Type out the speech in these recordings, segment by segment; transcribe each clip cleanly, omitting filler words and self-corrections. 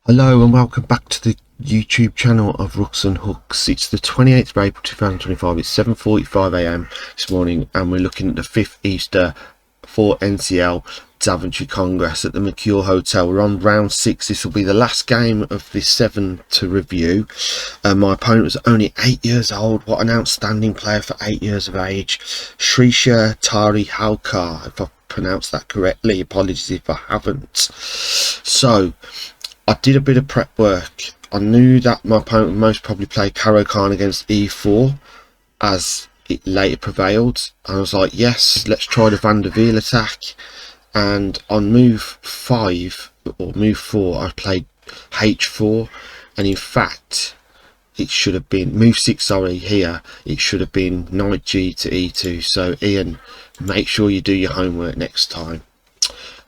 Hello and welcome back to the YouTube channel of Rooks and Hooks. It's the 28th of April 2025. It's 7:45 AM this morning and we're looking at the 5th Easter for NCL Daventry Congress at the Mercure Hotel. We're on round 6. This will be the last game of this 7 to review. My opponent was only 8 years old. What an outstanding player for 8 years of age. Shrisha Tari Halkar, if I pronounced that correctly. Apologies if I haven't. So I did a bit of prep work. I knew that my opponent would most probably play Caro Khan against e4 as it later prevailed. And I was like, yes, let's try the Van der Wiel attack. And on move 5 or move 4 I played h4, and in fact it should have been move 6, sorry, here it should have been knight g to e2. So Ian, make sure you do your homework next time.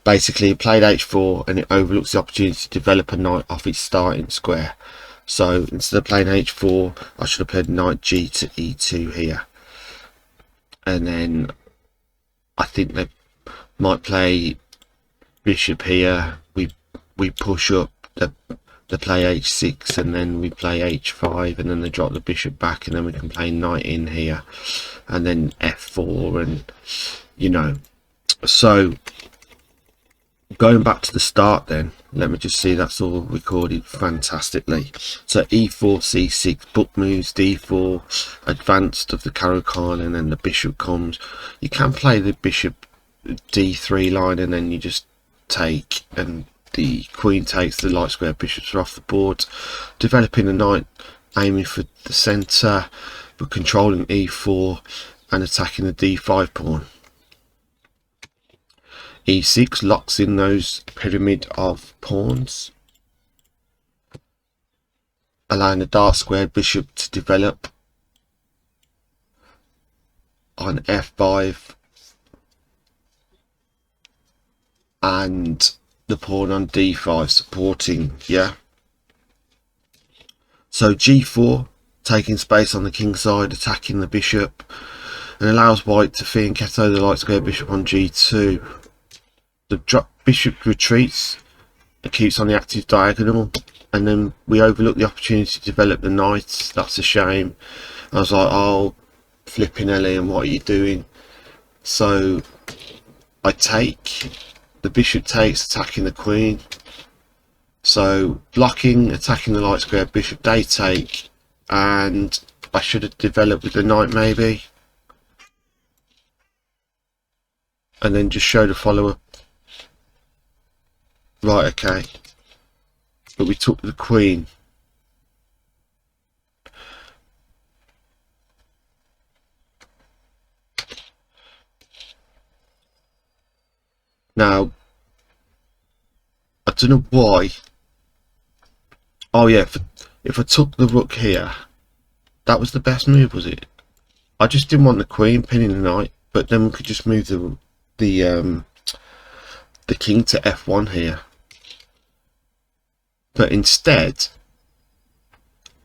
Basically, it played h4 and it overlooks the opportunity to develop a knight off its starting square. So instead of playing h4, I should have played knight g to e2 here. And then I think they might play bishop here. We push up, they play h6, and then we play h5, and then they drop the bishop back, and then we can play knight in here, and then f4, and you know. So going back to the start then, let me just see that's all recorded fantastically. So e4, c6, book moves, d4, advanced of the Caro Khan, and then the bishop comes. You can play the bishop d3 line and then you just take, and the queen takes, the light square bishops are off the board, developing a knight, aiming for the centre but controlling e4 and attacking the d5 pawn. e6 locks in those pyramid of pawns, allowing the dark squared bishop to develop on f5 and the pawn on d5 supporting, yeah. So g4 taking space on the king side, attacking the bishop, and allows white to fianchetto the light square bishop on g2. The drop bishop retreats and keeps on the active diagonal, and then we overlook the opportunity to develop the knight. That's a shame. I was like, oh, flipping Ellie, and what are you doing? So I take, the bishop takes, attacking the queen. So blocking, attacking the light square bishop, they take, and I should have developed with the knight maybe, and then just show the follow-up. Right, okay, but we took the queen. Now, I don't know why. Oh yeah, if I took the rook here, that was the best move, was it? I just didn't want the queen pinning the knight, but then we could just move the king to f1 here. But instead,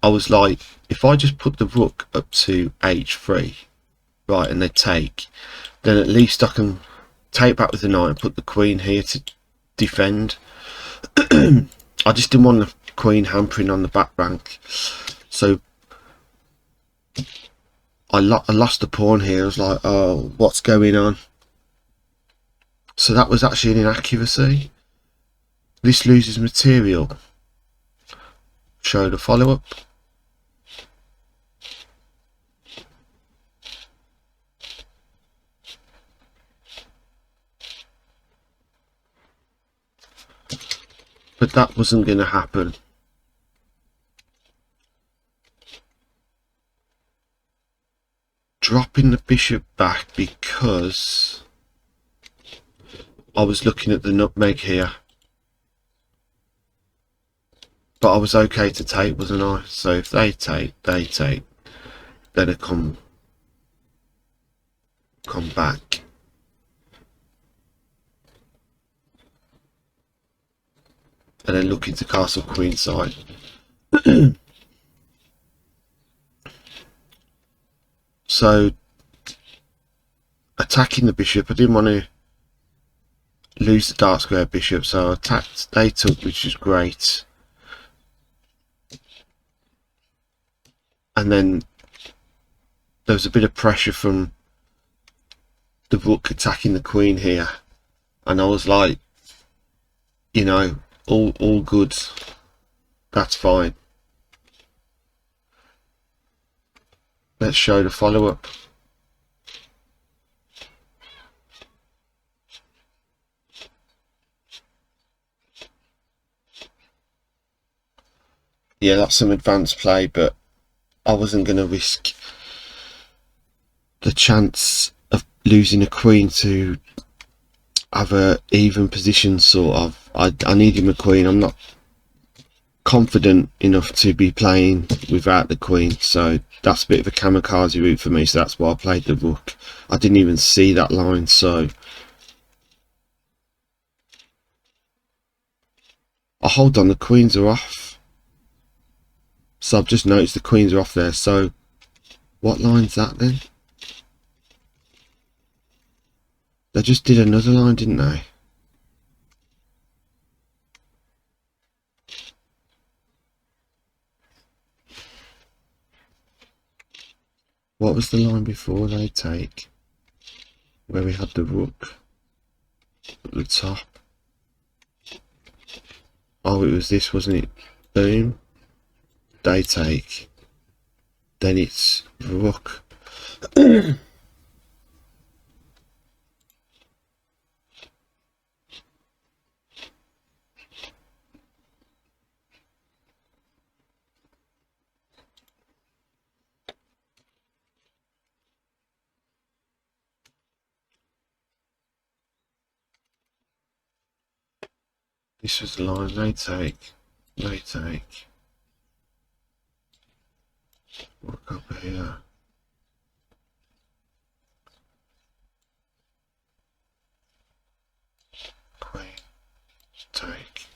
I was like, if I just put the rook up to h3, right, and they take, then at least I can take back with the knight and put the queen here to defend. I just didn't want the queen hampering on the back rank. So I lost the pawn here. I was like, oh, what's going on? So that was actually an inaccuracy. This loses material. Show the follow-up. But that wasn't going to happen. Dropping the bishop back because I was looking at the nutmeg here. But I was okay to take, wasn't I? So if they take, then I come back. And then look into castle queen side. So attacking the bishop, I didn't want to lose the dark square bishop, so I attacked, they took, which is great. and then there was a bit of pressure from the rook attacking the queen here, and I was like, you know, all good, that's fine. Let's show the follow-up. Yeah, that's some advanced play, but I wasn't going to risk the chance of losing a queen to have a even position, sort of. I needed my queen. I'm not confident enough to be playing without the queen, so that's a bit of a kamikaze route for me, so that's why I played the rook. I didn't even see that line, so I hold on, the queens are off. So I've just noticed the queens are off there, so what line's that then? They just did another line, didn't they? What was the line before they take? Where we had the rook at the top. Oh, it was this, wasn't it? Boom. They take. Then it's rook. This was the line they take. They take. Rook up here. Queen. Take.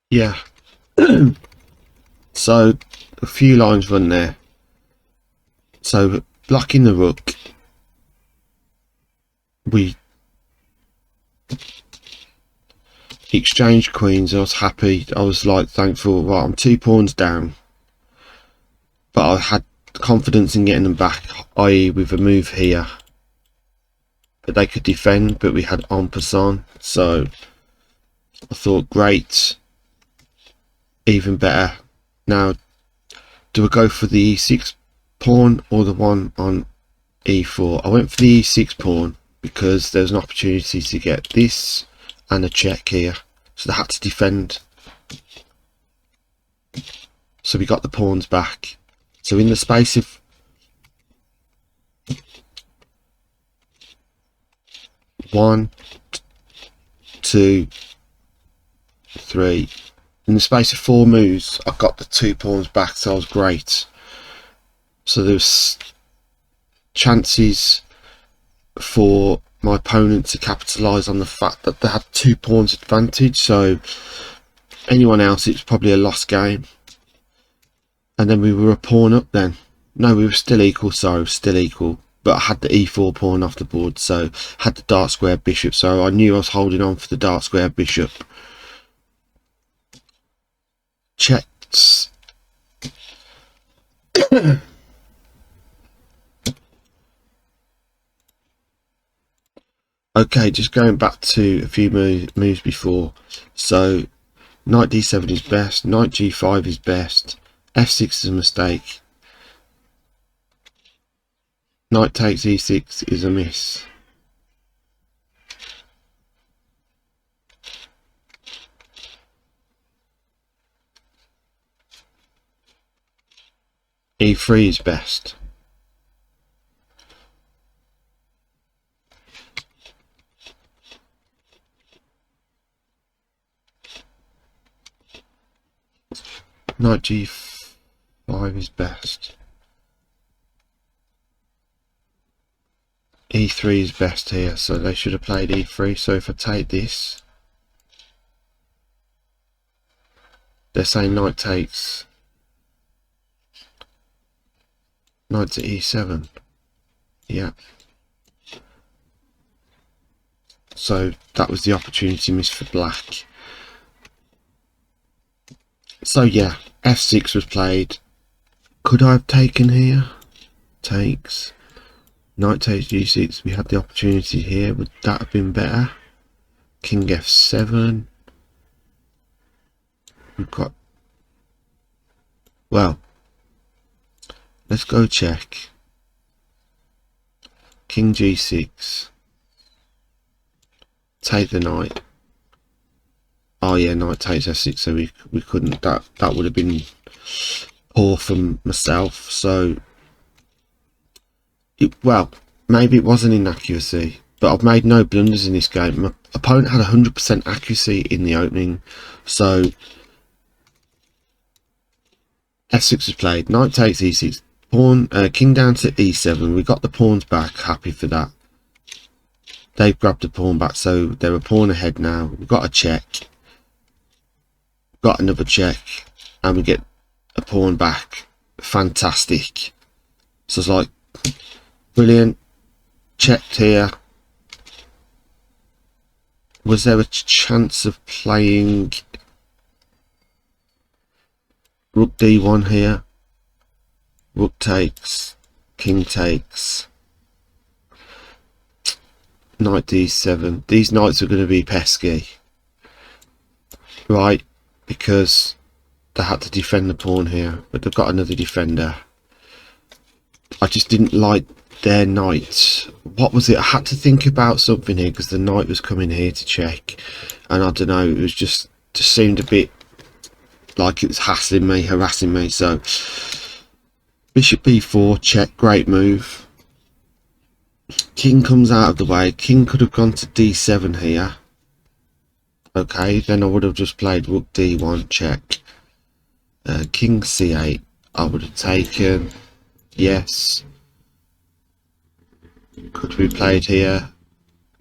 Yeah. So a few lines run there. So blocking the rook, we exchanged queens. I was happy. I was like thankful. Right, I'm 2 pawns down, but I had confidence in getting them back, i.e. with a move here. But they could defend, but we had en passant, so I thought, great, even better. Now, do I go for the e6 pawn or the one on e4? I went for the e6 pawn because there's an opportunity to get this and a check here, so they had to defend. So we got the pawns back. So in the space of 1, 2, 3, in the space of 4 moves, I got the 2 pawns back, so I was great. So there's chances for my opponent to capitalise on the fact that they had 2 pawns advantage, so anyone else, it's probably a lost game. And then we were a pawn up then. No, we were still equal, sorry, still equal. But I had the e4 pawn off the board, so had the dark square bishop, so I knew I was holding on for the dark square bishop. Checks. Okay, just going back to a few moves before. So knight d7 is best, knight g5 is best, f6 is a mistake, knight takes e6 is a miss. e3 is best. Knight g5 is best. e3 is best here, so they should have played e3. So if I take this, They're saying knight takes, knight to e7. Yeah. So that was the opportunity missed for black. So yeah, f6 was played. Could I have taken here? Takes. Knight takes g6. We had the opportunity here. Would that have been better? King f7. We've got... Well, let's go check. King g6. Take the knight. Oh yeah, knight takes f6, so we couldn't. That would have been poor from myself. So well, maybe it was an inaccuracy, but I've made no blunders in this game. My opponent had 100% accuracy in the opening, so f6 was played. Knight takes e6. Pawn, king down to e7. We got the pawns back. Happy for that. They've grabbed the pawn back, so they're a pawn ahead now. We've got a check. Got another check, and we get a pawn back. Fantastic. So it's like brilliant. Checked here. Was there a chance of playing rook d1 here? Rook takes, king takes, knight d7. These knights are going to be pesky, right? Because they had to defend the pawn here, but they've got another defender. I just didn't like their knight. What was it? I had to think about something here because the knight was coming here to check, and I don't know, it was just seemed a bit like it was hassling me, harassing me. So bishop b4, check, great move. King comes out of the way. King could have gone to d7 here. Okay, then I would have just played rook d1, check. King c8, I would have taken. Yes. Could be played here.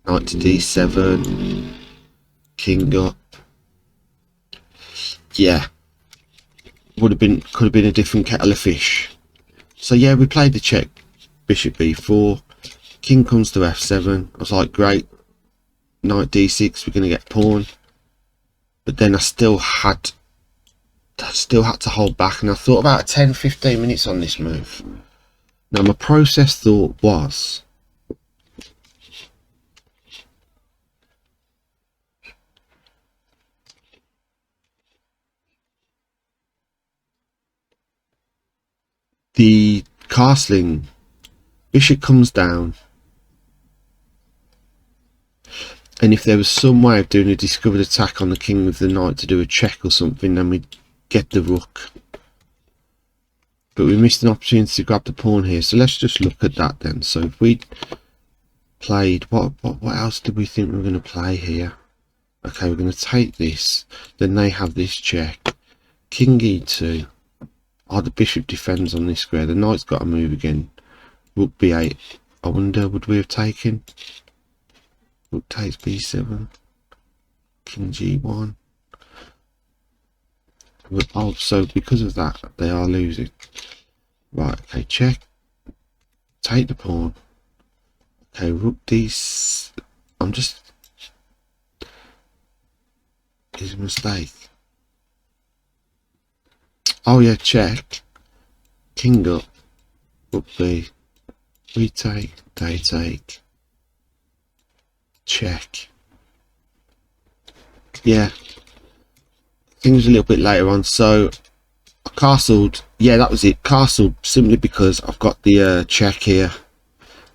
Knight to d7. King up. Yeah. Could have been a different kettle of fish. So yeah, we played the check. Bishop b4. King comes to f7. I was like, great. Knight d6, we're going to get pawn. But then I still had to hold back, and I thought about 10-15 minutes on this move. Now my process thought was, the castling, bishop comes down, and if there was some way of doing a discovered attack on the king with the knight to do a check or something, then we'd get the rook. But we missed an opportunity to grab the pawn here, so let's just look at that then. So if we played, what else did we think we were going to play here? Okay, we're going to take this, then they have this check. King e2. Oh, the bishop defends on this square. The knight's got to move again. Rook b8. I wonder, would we have taken? Rook takes b7. King g1. Oh, so because of that, they are losing. Right, okay, check. Take the pawn. Okay, rook d... I'm just... It's a mistake. Oh yeah, check. King up. Rook b. We take. They take. Check. Yeah. Things a little bit later on, so I castled. Yeah, that was it. Castled simply because I've got the check here,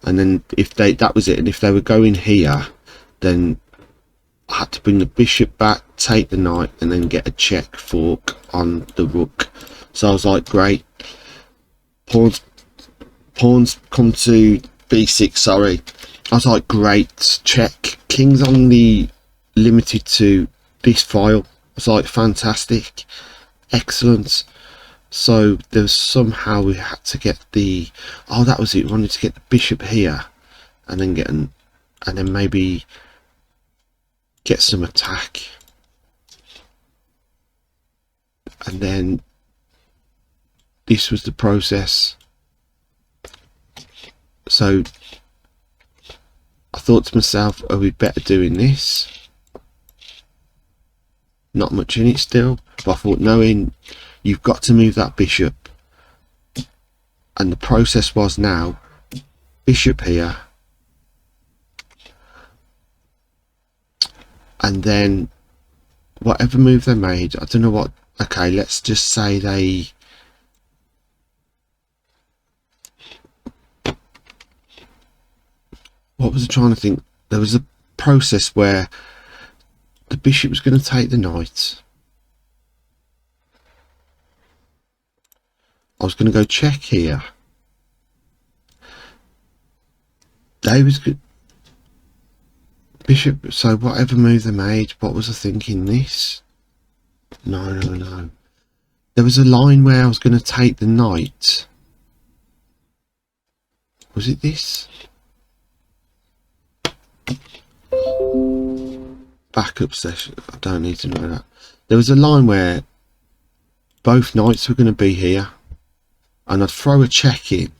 and then if that was it. And if they were going here, then I had to bring the bishop back, take the knight, and then get a check fork on the rook. So I was like, great. Pawns come to b6. Sorry, I was like, great. Check. King's only limited to this file. It's like fantastic, excellent. So there was somehow we had to get the, oh that was it, we wanted to get the bishop here and then get and then maybe get some attack. and then this was the process. So I thought to myself, are we better doing this? Not much in it still, but I thought, knowing you've got to move that bishop, and the process was now bishop here, and then whatever move they made, I don't know what, okay, let's just say they, what was I trying to think? There was a process where the bishop was going to take the knight. I was going to go check here. They was good. Bishop, so whatever move they made, what was I thinking? This? No. There was a line where I was going to take the knight. Was it this? Backup session. I don't need to know that. There was a line where both knights were going to be here, and I'd throw a check in,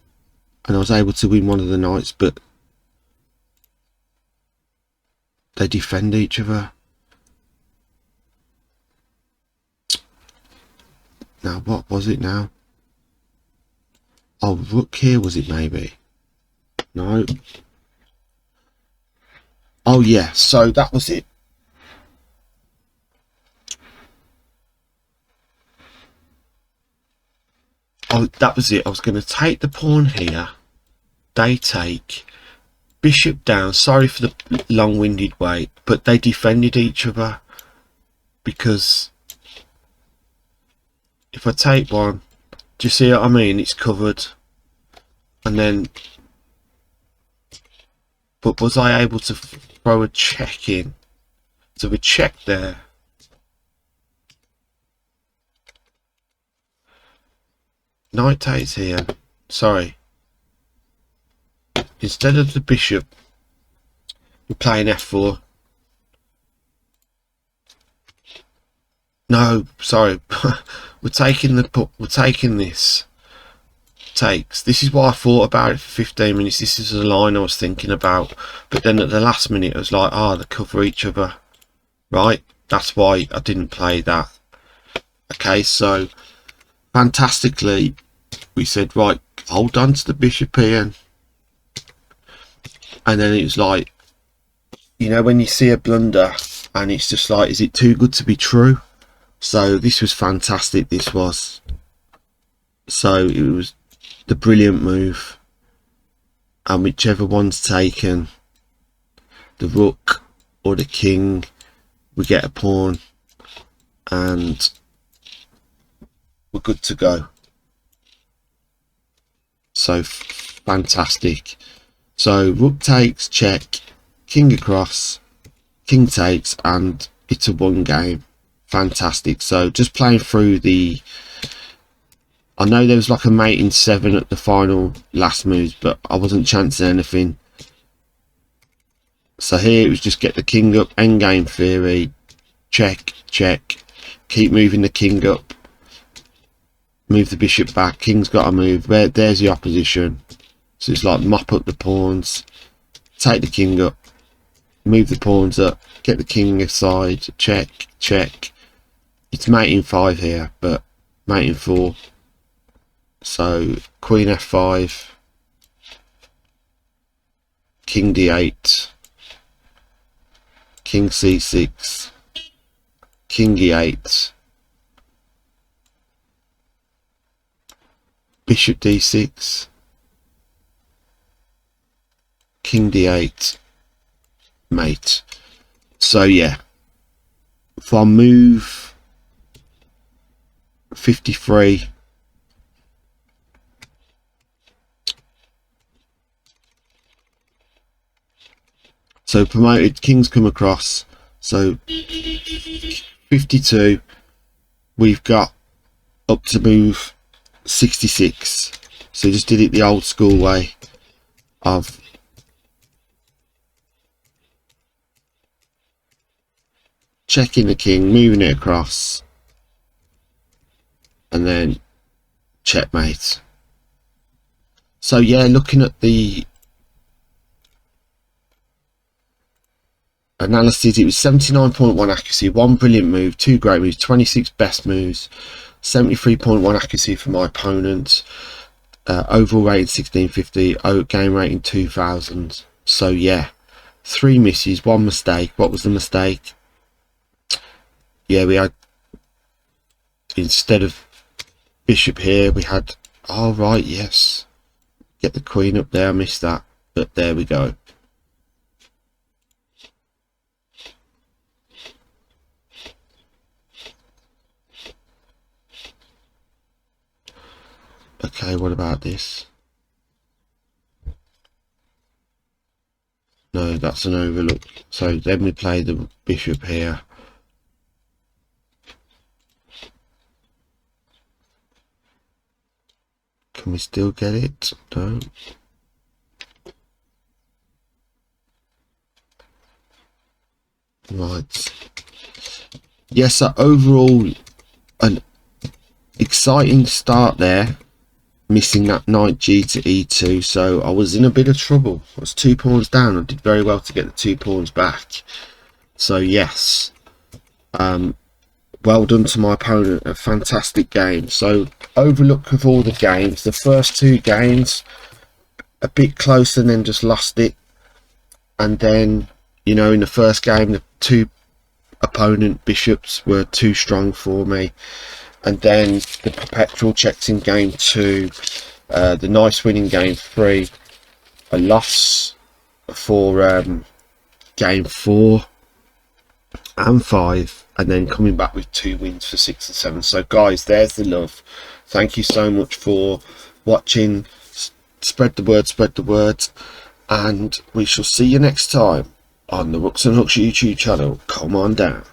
and I was able to win one of the knights, but they defend each other. Now, what was it now? Oh, rook here, was it maybe? No. Oh yeah, so that was it. Oh, that was it. I was going to take the pawn here. They take. Bishop down. Sorry for the long-winded way, but they defended each other, because if I take one, do you see what I mean? It's covered. And then, but was I able to throw a check in? So we check there. Knight takes here. Sorry. Instead of the bishop, we're playing f4. No, sorry. we're taking this. Takes. This is what I thought about it for 15 minutes. This is the line I was thinking about. But then at the last minute, it was like, they cover each other. Right? That's why I didn't play that. Okay, so fantastically, we said, right, hold on to the bishop here. And then it was like, you know, when you see a blunder and it's just like, is it too good to be true? So this was fantastic, this was. So it was the brilliant move. And whichever one's taken, the rook or the king, we get a pawn and we're good to go. So fantastic. So rook takes, check, king across, king takes, and it's a one game. Fantastic. So just playing through the, I know there was like a mate in 7 at the final last moves, but I wasn't chancing anything. So here it was just get the king up, end game theory, check, check, keep moving the king up, move the bishop back, king's got to move, there's the opposition. So it's like mop up the pawns, take the king up, move the pawns up, get the king aside, check, check. It's mate in 5 here, but mate in 4. So queen f5, king d8, king c6, king e8, bishop d6, king d8, mate. So yeah, for move 53, so promoted, kings come across. So 52, we've got up to move 66. So just did it the old school way of checking the king, moving it across, and then checkmate. So yeah, looking at the analysis, it was 79.1 accuracy, 1 brilliant move, 2 great moves, 26 best moves, 73.1 accuracy for my opponent, overall rating 1650, game rating 2000. So yeah, 3 misses, 1 mistake. What was the mistake? Yeah, we had, instead of bishop here, we had, oh right, yes, get the queen up there. I missed that, but there we go. Okay, what about this? No, that's an overlook. So then we play the bishop here. Can we still get it? No. Right. Yes, so overall, an exciting start there. Missing that knight G to E2, so I was in a bit of trouble. I was 2 pawns down. I did very well to get the 2 pawns back. So yes, well done to my opponent. A fantastic game. So overlook of all the games, the first 2 games a bit closer and then just lost it, and then, you know, in the first game the 2 opponent bishops were too strong for me, and then the perpetual checks in game 2, the nice win in game 3, a loss for game 4 and 5, and then coming back with 2 wins for 6 and 7. So guys, there's the love. Thank you so much for watching. Spread the word, and we shall see you next time on the Rooks and Hooks YouTube channel. Come on down.